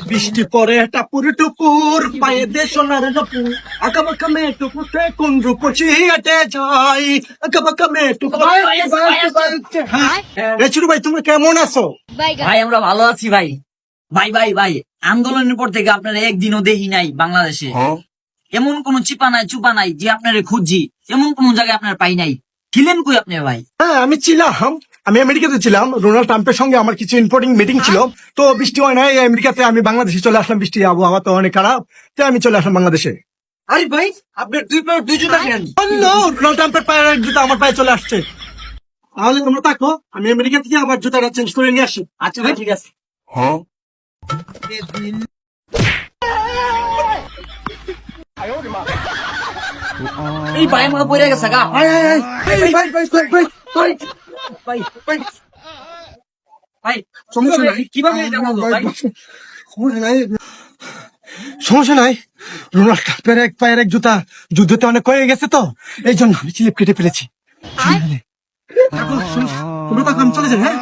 বৃষ্টি পরে টাপুর টুপুর পায়ে দে সোনার নপুর আঁকাবাঁকা মেয়েটুকুতে কোন রূপসী হেঁটে যাই আঁকাবাঁকা মেয়েটুকু। রেচুর ভাই তুমি কেমন আছো? ভাই আমরা ভালো আছি ভাই। ভাই ভাই ভাই আন্দোলনের পর থেকে আপনারা একদিনও দেখি নাই বাংলাদেশে। এমন কোন চিপা নাই চুপা নাই যে আপনারা খুঁজছি, এমন কোন জায়গায় আপনারা পাই নাই। ছিলেন কই আপনি ভাই? হ্যাঁ আমি ছিলাম, আমি আমেরিকাতে ছিলাম, ডোনাল্ড ট্রাম্পের সঙ্গে আমার কিছু ইম্পর্টিং মিটিং ছিল। তো বৃষ্টি হয় নাই আমেরিকাতে, আমি বাংলাদেশে চলে আসলাম। বৃষ্টি আবহাওয়া তো অনেক খারাপ, তাই আমি চলে আসলাম বাংলাদেশে। আরে ভাই আপনার দুই জুতা কেন? ডোনাল্ড ট্রাম্পের পায়ের জুতা আমার পায়ে চলে আসছে। তাহলে তোমরা থাকো, আমি আমেরিকা থেকে আবার জুতাটা চেঞ্জ করে নিয়ে আসি। আচ্ছা ভাই ঠিক আছে। এই ভাই মনে পড়ে গেছে গা। ভাই ভাই ভাই ভাই ভাই ভাই ভাই ভাই ভাই সমস্যা নাই, কিভাবে এটা বলবো ভাই? সমস্যা নাই, সমস্যা নাই। রোনাল্ড ট্রাম্পের এক পায়ের এক জুতা যুদ্ধতে অনেক হয়ে গেছে, তো এই জন্য আমি স্লিপ কেটে ফেলেছি। তোমরা তখন চলে যান, হ্যাঁ।